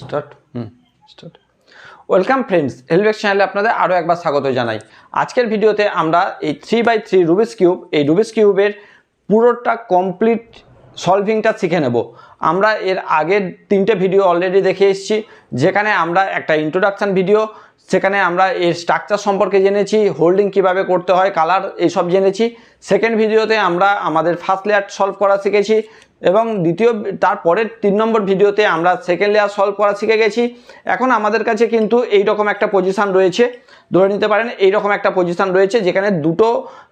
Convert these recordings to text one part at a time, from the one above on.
Start start welcome friends, RUBIK'S চ্যানেলে আপনাদের আরও একবার স্বাগত জানাই। আজকের ভিডিওতে আমরা এই 3x3 রুবিক্স কিউব, এই রুবিক্স কিউবের পুরোটা কমপ্লিট সলভিংটা শিখে নেব। আমরা এর আগের 3টে ভিডিও অলরেডি দেখে এসেছি, যেখানে আমরা একটা ইন্ট্রোডাকশান ভিডিও, সেখানে আমরা এর স্ট্রাকচার সম্পর্কে জেনেছি, হোল্ডিং কিভাবে করতে হয়, কালার এইসব জেনেছি। সেকেন্ড ভিডিওতে আমরা আমাদের ফার্স্ট লেয়ার সলভ করা শিখেছি এবং তারপরের 3 নম্বর ভিডিওতে আমরা সেকেন্ড লেয়ার সলভ করা শিখে গেছি। এখন আমাদের কাছে কিন্তু এইরকম একটা পজিশান রয়েছে, ধরে নিতে পারেন এইরকম একটা পজিশান রয়েছে, যেখানে দুটো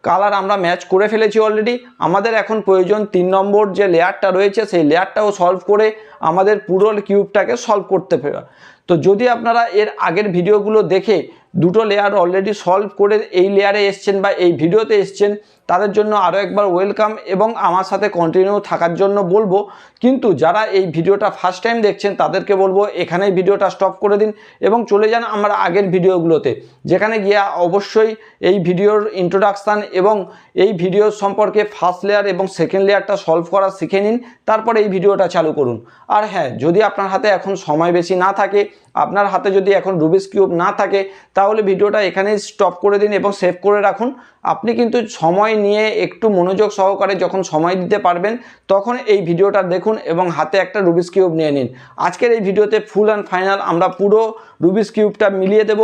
কালার আমরা ম্যাচ করে ফেলেছি অলরেডি। আমাদের এখন প্রয়োজন 3 নম্বর যে লেয়ারটা রয়েছে, সেই লেয়ারটাও সলভ করে আমাদের পুরো কিউবটাকে সলভ করতে পারে। তো যদি আপনারা এর আগের ভিডিওগুলো দেখে দুটো লেয়ার অলরেডি সলভ করে এই লেয়ারে এসছেন বা এই ভিডিওতে এসছেন, তাদের জন্য আরও একবার ওয়েলকাম এবং আমার সাথে কন্টিনিউ থাকার জন্য বলবো। কিন্তু যারা এই ভিডিওটা ফার্স্ট টাইম দেখছেন তাদেরকে বলবো এখানেই ভিডিওটা স্টপ করে দিন এবং চলে যান আমার আগের ভিডিওগুলোতে, যেখানে গিয়ে অবশ্যই এই ভিডিওর ইন্ট্রোডাকশান এবং এই ভিডিও সম্পর্কে ফার্স্ট লেয়ার এবং সেকেন্ড লেয়ারটা সলভ করা শিখে নিন, তারপরে এই ভিডিওটা চালু করুন। আর হ্যাঁ, যদি আপনার হাতে এখন সময় বেশি না থাকে, আপনার হাতে যদি এখন রুবিক্স কিউব না থাকে, তাহলে ভিডিওটা এখানেই স্টপ করে দিন এবং সেভ করে রাখুন। আপনি কিন্তু সময় নিয়ে একটু মনোযোগ সহকারে যখন সময় দিতে পারবেন, তখন এই ভিডিওটা দেখুন এবং হাতে একটা রুবিক্স কিউব নিয়ে নিন। আজকের এই ভিডিওতে ফুল অ্যান্ড ফাইনাল আমরা পুরো রুবিক্স কিউবটা মিলিয়ে দেব।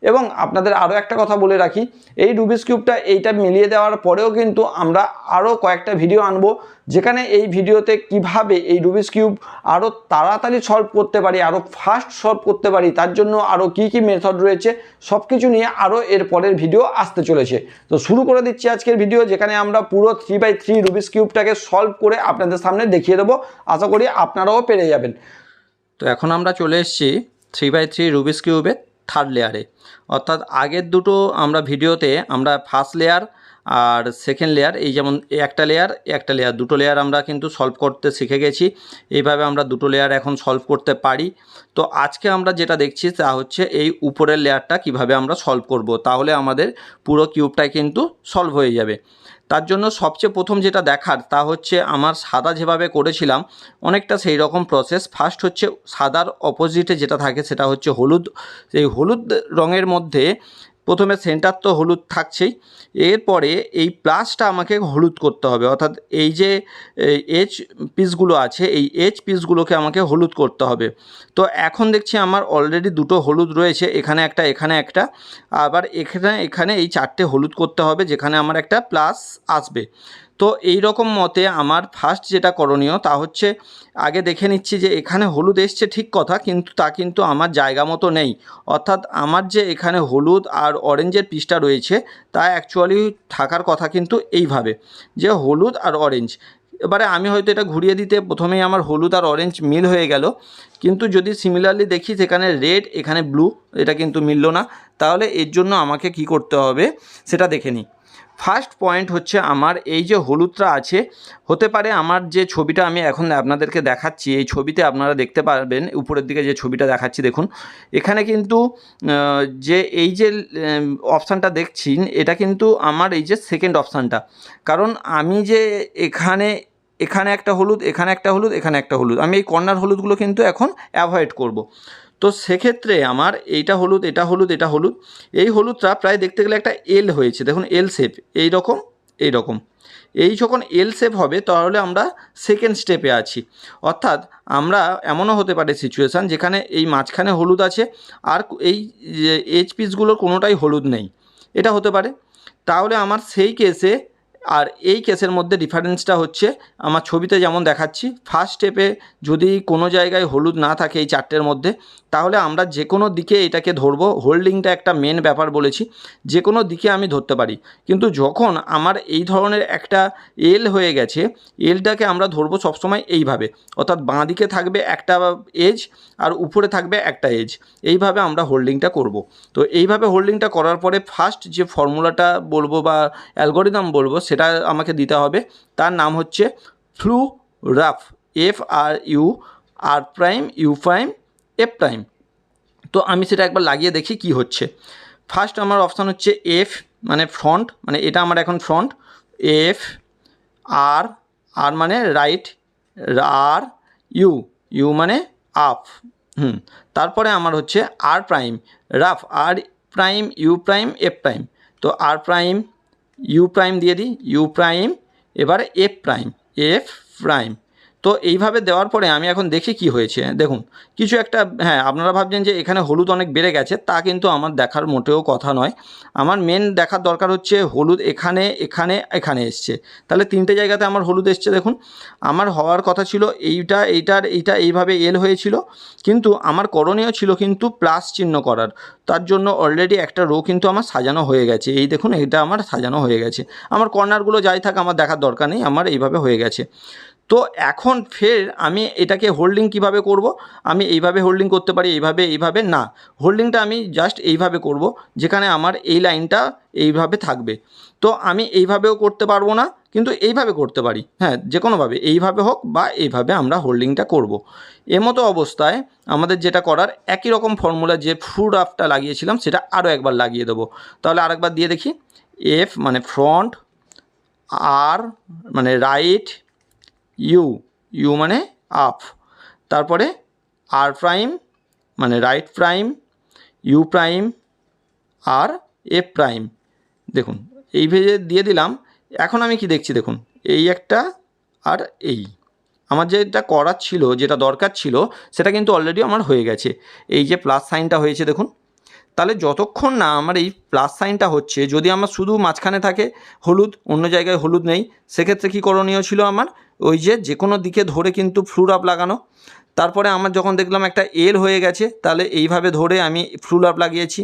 এবং আপনাদের আরও একটা কথা বলে রাখি, এই রুবিক্স কিউবটা এইটা মিলিয়ে দেওয়ার পরেও কিন্তু আমরা আরও কয়েকটা ভিডিও আনবো, যেখানে এই ভিডিওতে কিভাবে এই রুবিক্স কিউব আরও তাড়াতাড়ি সলভ করতে পারি, আরও ফাস্ট সলভ করতে পারি, তার জন্য আরও কী কী মেথড রয়েছে, সব কিছু নিয়ে আরও এর পরের ভিডিও আসতে চলেছে। তো শুরু করে দিচ্ছি আজকের ভিডিও, যেখানে আমরা পুরো 3x3 রুবিক্স কিউবটাকে সলভ করে আপনাদের সামনে দেখিয়ে দেবো। আশা করি আপনারাও পেরে যাবেন। তো এখন আমরা চলে এসেছি 3x3 রুবিক্স কিউবের থার্ড লেয়ারে। অর্থাৎ আগের দুটো আমরা ভিডিওতে আমরা ফার্স্ট লেয়ার আর সেকেন্ড লেয়ার, এই যেমন একটা লেয়ার দুটো লেয়ার আমরা কিন্তু সলভ করতে শিখে গেছি। এইভাবে আমরা দুটো লেয়ার এখন সলভ করতে পারি। তো আজকে আমরা যেটা দেখছি তা হচ্ছে এই উপরের লেয়ারটা কিভাবে আমরা সলভ করব, তাহলে আমাদের পুরো কিউবটাই কিন্তু সলভ হয়ে যাবে। তার জন্য সবচেয়ে প্রথম যেটা দেখার তা হচ্ছে আমার সাদা যেভাবে করেছিলাম অনেকটা সেই রকম প্রসেস। ফার্স্ট হচ্ছে সাদার অপোজিটে যেটা থাকে সেটা হচ্ছে হলুদ। এই হলুদ রঙের মধ্যে প্রথমে সেন্টার তো হলুদ থাকছেই, এরপরে এই প্লাসটা আমাকে হলুদ করতে হবে। অর্থাৎ এই যে এজ পিসগুলো আছে, এই এজ পিসগুলোকে আমাকে হলুদ করতে হবে। তো এখন দেখছি আমার অলরেডি দুটো হলুদ রয়েছে, এখানে একটা, আবার এখানে এই 4টে হলুদ করতে হবে, যেখানে আমার একটা প্লাস আসবে। তো এই রকম মতে আমার ফার্স্ট যেটা করণীয় তা হচ্ছে আগে দেখে নিচ্ছি যে এখানে হলুদ এসছে ঠিক কথা, কিন্তু তা কিন্তু আমার জায়গা মতো নেই। অর্থাৎ আমার যে এখানে হলুদ আর অরেঞ্জের পিসটা রয়েছে তা অ্যাকচুয়ালি থাকার কথা কিন্তু এইভাবে, যে হলুদ আর অরেঞ্জ। এবারে আমি হয়তো এটা ঘুরিয়ে দিতে প্রথমেই আমার হলুদ আর অরেঞ্জ মিল হয়ে গেল, কিন্তু যদি সিমিলারলি দেখি সেখানে রেড এখানে ব্লু, এটা কিন্তু মিলল না। তাহলে এর জন্য আমাকে কি করতে হবে সেটা দেখে নিই। ফার্স্ট পয়েন্ট হচ্ছে আমার এই যে হলুদটা আছে, হতে পারে আমার যে ছবিটা আমি এখন আপনাদেরকে দেখাচ্ছি, এই ছবিতে আপনারা দেখতে পারবেন উপরের দিকে যে ছবিটা দেখাচ্ছি দেখুন, এখানে কিন্তু যে এই যে অপশানটা দেখছেন এটা কিন্তু আমার এই যে সেকেন্ড অপশানটা। কারণ আমি যে এখানে একটা হলুদ, এখানে একটা হলুদ, আমি এই কর্নার হলুদগুলো কিন্তু এখন অ্যাভয়েড করব। তো সেক্ষেত্রে আমার এটা হলুদ, এই হলুদটা প্রায় দেখতে গেলে একটা এল হয়েছে, দেখুন এল শেপ, এইরকম এই যখন এল শেপ হবে তাহলে আমরা সেকেন্ড স্টেপে আছি। অর্থাৎ আমরা এমনও হতে পারে সিচুয়েশান যেখানে এই মাঝখানে হলুদ আছে আর এই এজ পিসগুলোর কোনোটাই হলুদ নেই, এটা হতে পারে। তাহলে আমার সেই কেসে আর এই কেসের মধ্যে ডিফারেন্সটা হচ্ছে আমার ছবিতে যেমন দেখাচ্ছি, ফার্স্ট স্টেপে যদি কোনো জায়গায় হলুদ না থাকে এই 4টের মধ্যে, তাহলে আমরা যে কোনো দিকে এটাকে ধরবো। হোল্ডিংটা একটা মেন ব্যাপার বলেছি, যে কোনো দিকে আমি ধরতে পারি। কিন্তু যখন আমার এই ধরনের একটা এল হয়ে গেছে, এলটাকে আমরা ধরবো সবসময় এইভাবে, অর্থাৎ বাঁ দিকে থাকবে একটা এজ আর উপরে থাকবে একটা এজ, এইভাবে আমরা হোল্ডিংটা করব। তো এইভাবে হোল্ডিংটা করার পরে ফার্স্ট যে ফর্মুলাটা বলবো বা অ্যালগরিদম বলবো সেটা আমাকে দিতে হবে, তার নাম হচ্ছে ফ্লু রাফ, FRUR', তো আমি সেটা একবার লাগিয়ে দেখি কি হচ্ছে। ফার্স্ট আমার অপশান হচ্ছে এফ মানে ফ্রন্ট, মানে এটা আমার এখন ফ্রন্ট, এফ আর মানে রাইট, আর ইউ মানে আপ, তারপরে আমার হচ্ছে আর প্রাইম রাফ R prime U prime F prime. তো আর প্রাইম ইউ প্রাইম দিয়ে দিই, ইউ প্রাইম, এবারে এফ প্রাইম, এফ প্রাইম। তো এইভাবে দেওয়ার পরে আমি এখন দেখি কি হয়েছে। দেখুন কিছু একটা, হ্যাঁ আপনারা ভাবছেন যে এখানে হলুদ অনেক বেড়ে গেছে, তা কিন্তু আমার দেখার মোটেও কথা নয়। আমার মেন দেখার দরকার হচ্ছে হলুদ এখানে এখানে এখানে এসছে, তাহলে তিনটে জায়গাতে আমার হলুদ এসছে। দেখুন আমার হওয়ার কথা ছিল এইটা এইটার এইটা এইভাবে এল হয়েছিল, কিন্তু আমার করণীয় ছিল কিন্তু প্লাস চিহ্ন করার। তার জন্য অলরেডি একটা রো কিন্তু আমার সাজানো হয়ে গেছে। এই দেখুন এটা আমার সাজানো হয়ে গেছে, আমার কর্নারগুলো যাই থাক আমার দেখার দরকার নেই, আমার এইভাবে হয়ে গেছে। তো এখন ফের আমি এটাকে হোল্ডিং কিভাবে করব? আমি এইভাবে হোল্ডিং করতে পারি, এইভাবে না, হোল্ডিংটা আমি জাস্ট এইভাবে করব, যেখানে আমার এই লাইনটা এইভাবে থাকবে। তো আমি এইভাবেও করতে পারবো না, কিন্তু এইভাবে করতে পারি, হ্যাঁ যে কোনোভাবে, এইভাবে হোক বা এইভাবে আমরা হোল্ডিংটা করব। এমতো অবস্থায় আমাদের যেটা করার, একই রকম ফর্মুলা যে ফুড আফটা লাগিয়েছিলাম সেটা আরও একবার লাগিয়ে দেবো। তাহলে আরেকবার দিয়ে দেখি, এফ মানে ফ্রন্ট, আর মানে রাইট, ইউ, ইউ মানে আপ, তারপরে আর প্রাইম মানে রাইট প্রাইম, ইউ প্রাইম, আর এফ প্রাইম। দেখুন এইভাবে দিয়ে দিলাম। এখন আমি কি দেখছি দেখুন, এই একটা আর এই, আমার যেটা করার ছিল, যেটা দরকার ছিল, সেটা কিন্তু অলরেডি আমার হয়ে গেছে। এই যে প্লাস সাইনটা হয়েছে দেখুন, তাহলে যতক্ষণ না আমার এই প্লাস সাইনটা হচ্ছে, যদি আমার শুধু মাঝখানে থাকে হলুদ, অন্য জায়গায় হলুদ নেই, সেক্ষেত্রে কী করণীয় ছিল আমার, ওই যে কোনো দিকে ধরে কিন্তু ফ্লু রাপ লাগানো। তারপরে আমার যখন দেখলাম একটা এল হয়ে গেছে, তাহলে এইভাবে ধরে আমি ফ্লু রাপ লাগিয়েছি।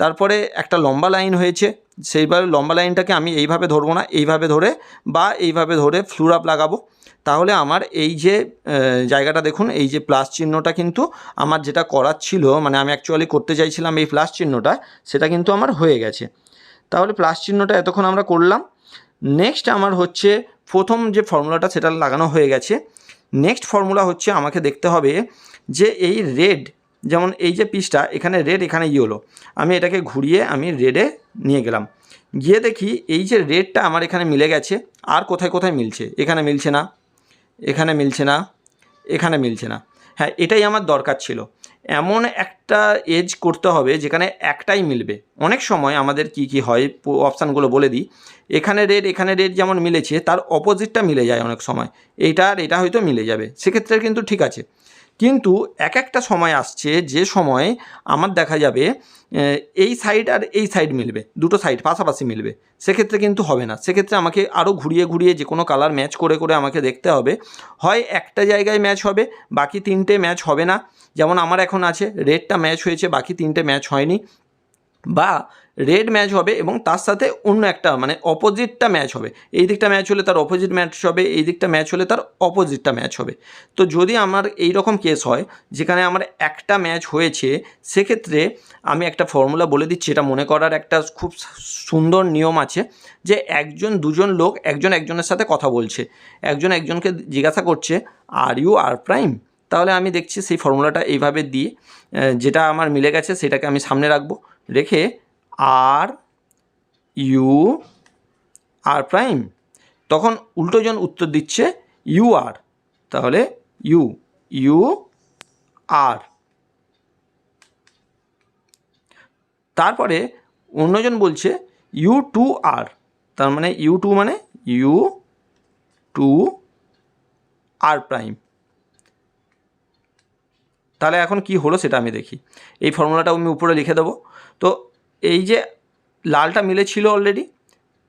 তারপরে একটা লম্বা লাইন হয়েছে, সেইভাবে লম্বা লাইনটাকে আমি এইভাবে ধরবো না, এইভাবে ধরে বা এইভাবে ধরে ফ্লু রাপ লাগাবো। তাহলে আমার এই যে জায়গাটা দেখুন, এই যে প্লাস চিহ্নটা কিন্তু আমার যেটা করার ছিল, মানে আমি অ্যাকচুয়ালি করতে চাইছিলাম এই প্লাস চিহ্নটা, সেটা কিন্তু আমার হয়ে গেছে। তাহলে প্লাস চিহ্নটা এতক্ষণ আমরা করলাম। নেক্সট আমার হচ্ছে প্রথম যে ফর্মুলাটা সেটা লাগানো হয়ে গেছে। নেক্সট ফর্মুলা হচ্ছে আমাকে দেখতে হবে যে এই রেড, যেমন এই যে পিসটা এখানে রেড এখানে ইয়েলো, আমি এটাকে ঘুরিয়ে আমি রেডে নিয়ে গেলাম, গিয়ে দেখি এই যে রেডটা আমার এখানে মিলে গেছে। আর কোথায় কোথায় মিলছে, এখানে মিলছে না, এখানে মিলছে না, এখানে মিলছে না। হ্যাঁ এটাই আমার দরকার ছিল, এমন একটা এজ করতে হবে যেখানে একটাই মিলবে। অনেক সময় আমাদের কি কি হয়, অপশানগুলো বলে দিই, এখানে রেড যেমন মিলেছে, তার অপোজিটটা মিলে যায় অনেক সময়, এইটা আর এটা হয়তো মিলে যাবে, সেক্ষেত্রে কিন্তু ঠিক আছে। কিন্তু একটা সময় আসছে যে সময় আমার দেখা যাবে এই সাইড আর এই সাইড মিলবে, দুটো সাইড পাশাপাশি মিলবে, সেক্ষেত্রে কিন্তু হবে না। সেক্ষেত্রে আমাকে আরও ঘুরিয়ে ঘুরিয়ে যে কোনো কালার ম্যাচ করে করে আমাকে দেখতে হবে, হয় একটা জায়গায় ম্যাচ হবে, বাকি তিনটে ম্যাচ হবে না। যেমন আমার এখন আছে রেডটা ম্যাচ হয়েছে, বাকি তিনটে ম্যাচ হয়নি, বা রেড ম্যাচ হবে এবং তার সাথে অন্য একটা মানে অপোজিটটা ম্যাচ হবে, এই দিকটা ম্যাচ হলে তার অপোজিট ম্যাচ হবে, এই দিকটা ম্যাচ হলে তার অপোজিটটা ম্যাচ হবে। তো যদি আমার এই রকম কেস হয় যেখানে আমার একটা ম্যাচ হয়েছে, সেক্ষেত্রে আমি একটা ফর্মুলা বলে দিচ্ছি, এটা মনে করার একটা খুব সুন্দর নিয়ম আছে, যে একজন দুজন লোক একজন একজনের সাথে কথা বলছে, একজন একজনকে জিজ্ঞাসা করছে আর ইউ আর প্রাইম। তাহলে আমি দেখছি সেই ফর্মুলাটা এইভাবে দিয়ে, যেটা আমার মিলে গেছে সেটাকে আমি সামনে রাখবো, রেখে আর ইউ আর প্রাইম, তখন উল্টোজন উত্তর দিচ্ছে ইউ আর, তাহলে ইউ ইউ আর, তারপরে অন্যজন বলছে ইউ টু আর, তার মানে ইউ টু মানে ইউ টু আর প্রাইম। তাহলে এখন কি হলো সেটা আমি দেখি, এই ফর্মুলাটা আমি উপরে লিখে দেবো। তো এই যে লালটা মিলেছিল অলরেডি,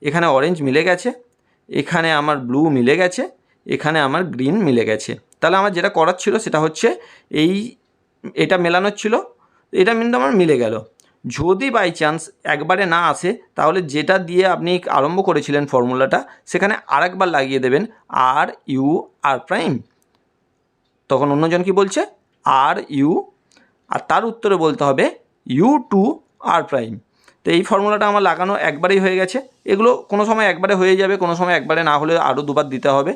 এখানে অরেঞ্জ মিলে গেছে, এখানে আমার ব্লু মিলে গেছে, এখানে আমার গ্রিন মিলে গেছে। তাহলে আমার যেটা করার ছিল সেটা হচ্ছে এটা মেলানোর ছিল, এটা কিন্তু আমার মিলে গেল। যদি বাই চান্স একবারে না আসে, তাহলে যেটা দিয়ে আপনি আরম্ভ করেছিলেন ফর্মুলাটা, সেখানে আরেকবার লাগিয়ে দেবেন আর ইউ আর প্রাইম। তখন অন্যজন কি বলছে আর ইউ, আর তার উত্তরে বলতে হবে ইউ টু আর প্রাইম। তো এই ফর্মুলাটা আমার লাগানো একবারেই হয়ে গেছে। এগুলো কোনো সময় একবারে হয়ে যাবে, কোনো সময় একবারে না হলে আরও দুবার দিতে হবে,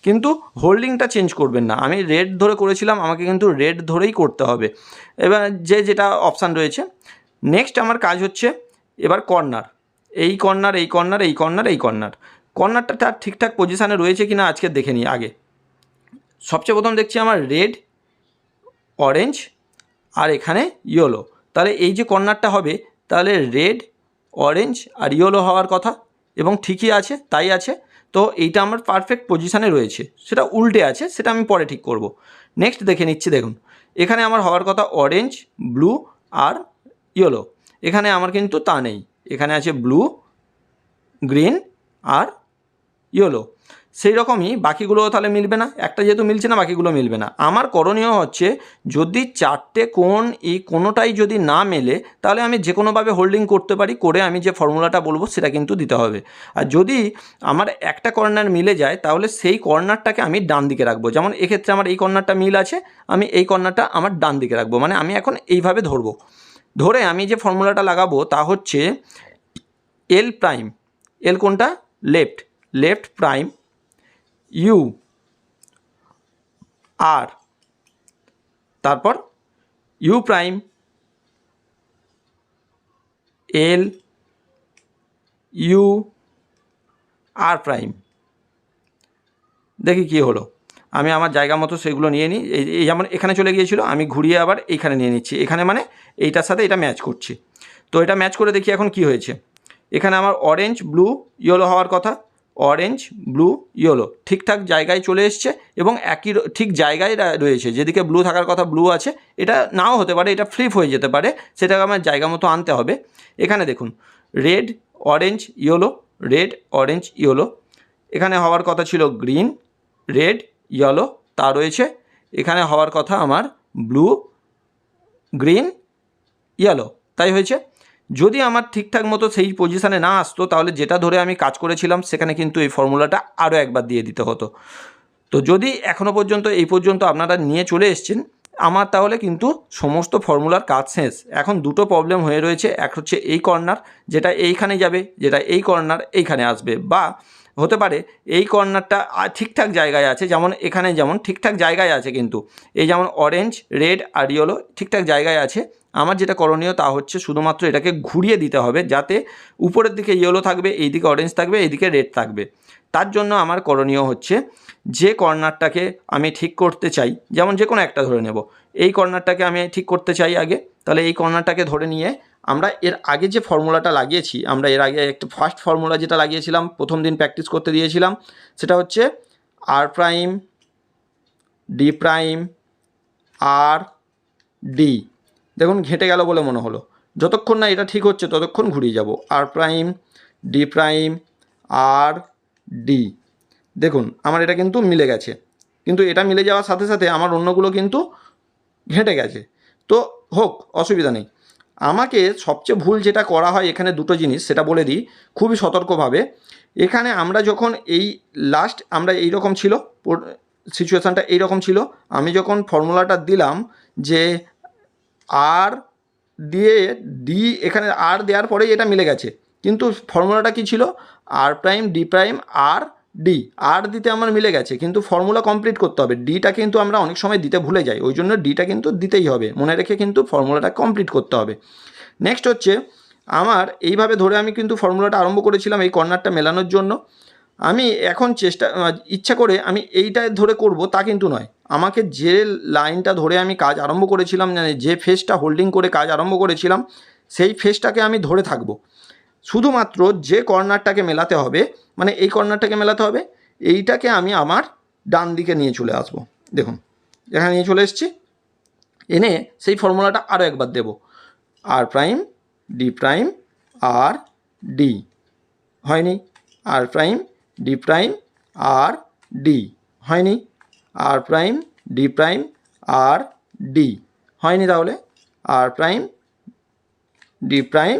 কিন্তু হোল্ডিংটা চেঞ্জ করবেন না। আমি রেড ধরে করেছিলাম, আমাকে কিন্তু রেড ধরেই করতে হবে। এবার যেটা অপশান রয়েছে, নেক্সট আমার কাজ হচ্ছে এবার কর্নার, এই কর্নার এই কর্নার এই কর্নার এই কর্নার, কর্নারটা তার ঠিকঠাক পজিশানে রয়েছে কিনা আজকে দেখে নিই আগে। সবচেয়ে প্রথম দেখছি আমার রেড, অরেঞ্জ আর এখানে ইয়েলো। তাহলে এই যে কর্নারটা হবে তাহলে রেড, অরেঞ্জ আর ইয়েলো হওয়ার কথা, এবং ঠিকই আছে, তাই আছে। তো এইটা আমার পারফেক্ট পজিশানে রয়েছে, সেটা উল্টে আছে, সেটা আমি পরে ঠিক করব। নেক্সট দেখে নিচ্ছি। দেখুন এখানে আমার হওয়ার কথা অরেঞ্জ, ব্লু আর ইয়েলো, এখানে আমার কিন্তু তা নেই, এখানে আছে ব্লু, গ্রিন আর ইয়েলো। সেই রকমই বাকিগুলোও তাহলে মিলবে না, একটা যেহেতু মিলছে না বাকিগুলো মিলবে না। আমার করণীয় হচ্ছে যদি চারটে কোণ এই কোনোটাই যদি না মেলে তাহলে আমি যে কোনোভাবে হোল্ডিং করতে পারি, করে আমি যে ফর্মুলাটা বলবো সেটা কিন্তু দিতে হবে। আর যদি আমার একটা কর্নার মিলে যায় তাহলে সেই কর্নারটাকে আমি ডান দিকে রাখবো। যেমন এক্ষেত্রে আমার এই কর্নারটা মিল আছে, আমি এই কর্নারটা আমার ডান দিকে রাখবো, মানে আমি এখন এইভাবে ধরবো। ধরে আমি যে ফর্মুলাটা লাগাবো তা হচ্ছে এল প্রাইম, এল কোনটা, left, left prime, U R, তারপর U prime, L, U R prime. দেখি কি হলো, আমি আমার জায়গা মতো সেগুলো নিয়ে নিই। এই যেমন এখানে চলে গিয়েছিল, আমি ঘুরিয়ে আবার এইখানে নিয়ে নিচ্ছি, এখানে মানে এইটার সাথে এটা ম্যাচ করছি। তো এটা ম্যাচ করে দেখি এখন কি হয়েছে। এখানে আমার অরেঞ্জ, ব্লু, ইয়েলো হওয়ার কথা, অরেঞ্জ, ব্লু, ইয়েলো ঠিকঠাক জায়গায় চলে এসছে এবং একই ঠিক জায়গায় রয়েছে। যেদিকে ব্লু থাকার কথা ব্লু আছে, এটা নাও হতে পারে, এটা ফ্লিপ হয়ে যেতে পারে, সেটাকে আমার জায়গা মতো আনতে হবে। এখানে দেখুন red, orange, yellow, red, orange, yellow. এখানে হওয়ার কথা ছিল গ্রিন, রেড, ইয়েলো, তা রয়েছে। এখানে হওয়ার কথা আমার ব্লু, গ্রিন, ইয়েলো, তাই হয়েছে। যদি আমার ঠিকঠাক মতো সেই পজিশানে না আসতো তাহলে যেটা ধরে আমি কাজ করেছিলাম সেখানে কিন্তু এই ফর্মুলাটা আরও একবার দিয়ে দিতে হতো। তো যদি এখনও পর্যন্ত এই পর্যন্ত আপনারা নিয়ে চলে এসছেন, আমার তাহলে কিন্তু সমস্ত ফর্মুলার কাজ শেষ। এখন দুটো প্রবলেম হয়ে রয়েছে, এক হচ্ছে এই কর্নার যেটা এইখানে যাবে, যেটা এই কর্নার এইখানে আসবে, বা হতে পারে এই কর্নারটা ঠিকঠাক জায়গায় আছে, যেমন এখানে যেমন ঠিকঠাক জায়গায় আছে, কিন্তু এই যেমন অরেঞ্জ, রেড আর ইয়েলো ঠিকঠাক জায়গায় আছে। আমার যেটা করণীয় তা হচ্ছে শুধুমাত্র এটাকে ঘুরিয়ে দিতে হবে, যাতে উপরের দিকে ইয়েলো থাকবে, এই দিকে অরেঞ্জ থাকবে, এইদিকে রেড থাকবে। তার জন্য আমার করণীয় হচ্ছে যে কর্নারটাকে আমি ঠিক করতে চাই, যেমন যে কোনো একটা ধরে নেব, এই কর্নারটাকে আমি ঠিক করতে চাই আগে, তাহলে এই কর্নারটাকে ধরে নিয়ে আমরা এর আগে যে ফর্মুলাটা লাগিয়েছি, আমরা এর আগে একটা ফার্স্ট ফর্মুলা যেটা লাগিয়েছিলাম, প্রথম দিন প্র্যাকটিস করতে দিয়েছিলাম, সেটা হচ্ছে আর প্রাইম, ডি প্রাইম, আর ডি। দেখুন ঘেঁটে গেল বলে মনে হলো, যতক্ষণ না এটা ঠিক হচ্ছে ততক্ষণ ঘুরিয়ে যাব। আর প্রাইম, ডি প্রাইম, আর ডি। দেখুন আমার এটা কিন্তু মিলে গেছে, কিন্তু এটা মিলে যাওয়ার সাথে সাথে আমার অন্যগুলো কিন্তু ঘেঁটে গেছে। তো হোক, অসুবিধা নেই। আমাকে সবচেয়ে ভুল যেটা করা হয় এখানে দুটো জিনিস, সেটা বলে দিই খুবই সতর্কভাবে। এখানে আমরা যখন এই লাস্ট আমরা এই রকম ছিল, সিচুয়েশানটা এইরকম ছিল, আমি যখন ফর্মুলাটা দিলাম যে আর দিয়ে ডি, এখানে আর দেওয়ার পরেই এটা মিলে গেছে, কিন্তু ফর্মুলাটা কি ছিল, আর প্রাইম, ডি প্রাইম, আর ডি। আর দিতে আমার মিলে গেছে, কিন্তু ফর্মুলা কমপ্লিট করতে হবে। ডিটা কিন্তু আমরা অনেক সময় দিতে ভুলে যাই, ওই জন্য ডিটা কিন্তু দিতেই হবে, মনে রেখে কিন্তু ফর্মুলাটা কমপ্লিট করতে হবে। নেক্সট হচ্ছে আমার এইভাবে ধরে আমি কিন্তু ফর্মুলাটা আরম্ভ করেছিলাম এই কর্নারটা মেলানোর জন্য। আমি এখন ইচ্ছা করে আমি এইটা ধরে করব তা কিন্তু নয়, আমাকে যে লাইনটা ধরে আমি কাজ আরম্ভ করেছিলাম, যে ফেসটা হোল্ডিং করে কাজ আরম্ভ করেছিলাম, সেই ফেসটাকে আমি ধরে থাকব। শুধুমাত্র যে কর্নারটাকে মেলাতে হবে, মানে এই কর্নারটাকে মেলাতে হবে, এইটাকে আমি আমার ডান দিকে নিয়ে চলে আসব। দেখুন এখানে নিয়ে চলে এসেছি, এনে সেই ফর্মুলাটা আরও একবার দেব, আর প্রাইম, ডি প্রাইম, আর ডি। হয়নি? আর প্রাইম, ডি প্রাইম, আর ডি। হয়নি? আর প্রাইম, ডি প্রাইম, আর ডি। হয়নি তাহলে? আর প্রাইম, ডি প্রাইম,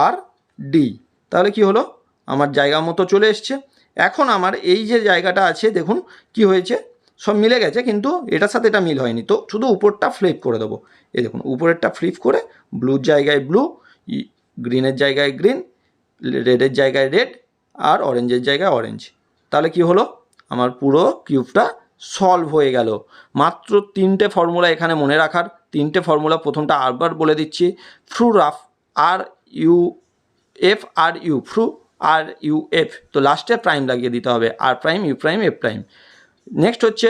আর ডি। তাহলে কি হলো, আমার জায়গা মতো চলে এসছে। এখন আমার এই যে জায়গাটা আছে দেখুন কি হয়েছে, সব মিলে গেছে, কিন্তু এটার সাথে এটা মিল হয়নি। তো শুধু উপরটা ফ্লিপ করে দেবো। এই দেখুন উপরেরটা ফ্লিপ করে ব্লুর জায়গায় ব্লু, গ্রিনের জায়গায় গ্রিন, রেডের জায়গায় রেড, আর অরেঞ্জের জায়গায় অরেঞ্জ। তাহলে কি হলো, আমার পুরো কিউবটা সলভ হয়ে গেল। মাত্র তিনটে ফর্মুলা এখানে মনে রাখার, তিনটে ফর্মুলা। প্রথমটা আরবার বলে দিচ্ছি, ফ্রু রাফ, R U F, R U, ফ্রু আর ইউ এফ। তো লাস্টে প্রাইম লাগিয়ে দিতে হবে, R prime, U prime, F prime. Next হচ্ছে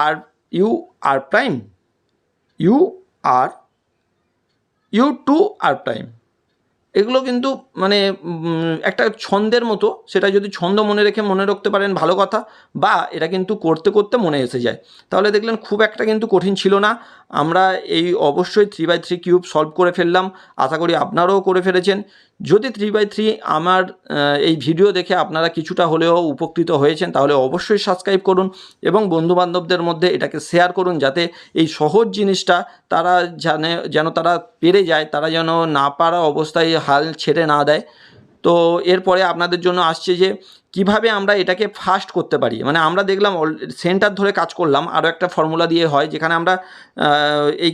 R U R prime, U R U two R prime. এগুলো কিন্তু মানে একটা ছন্দের মতো, সেটা যদি ছন্দ মনে রেখে মনে রাখতে পারেন ভালো কথা, বা এটা কিন্তু করতে করতে মনে এসে যায়, তাহলে দেখলেন খুব একটা কিন্তু কঠিন ছিল না। আমরা এই অবশ্যই 3/3 কিউব সলভ করে ফেললাম, আশা করি আপনারাও করে ফেলেছেন। যদি 3/3 আমার এই ভিডিও দেখে আপনারা কিছুটা হলেও উপকৃত হয়েছেন, তাহলে অবশ্যই সাবস্ক্রাইব করুন এবং বন্ধুবান্ধবদের মধ্যে এটাকে শেয়ার করুন, যাতে এই সহজ জিনিসটা তারা যেন তারা পেরে যায়, তারা যেন না পারা অবস্থায় হাল ছেড়ে না দেয়। তো এরপরে আপনাদের জন্য আসছে যে কিভাবে আমরা এটাকে ফাস্ট করতে পারি। মানে আমরা দেখলাম সেন্টার ধরে কাজ করলাম, আরও একটা ফর্মুলা দিয়ে হয় যেখানে আমরা এই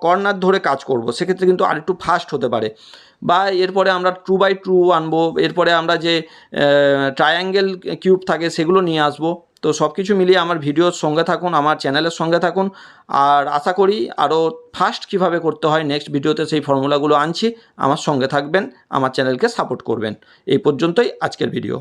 কর্নার ধরে কাজ করব, সেক্ষেত্রে কিন্তু আরেকটু ফাস্ট হতে পারে। বা এরপরে আমরা 2/2 আনবো, এরপরে আমরা যে ট্রায়াঙ্গেল কিউব থাকে সেগুলো নিয়ে আসবো। তো সব কিছু মিলিয়ে আমার ভিডিওর সঙ্গে থাকুন, আমার চ্যানেলের সঙ্গে থাকুন, আর আশা করি আরও ফাস্ট কীভাবে করতে হয় নেক্সট ভিডিওতে সেই ফর্মুলাগুলো আনছি। আমার সঙ্গে থাকবেন, আমার চ্যানেলকে সাপোর্ট করবেন। এই পর্যন্তই আজকের ভিডিও।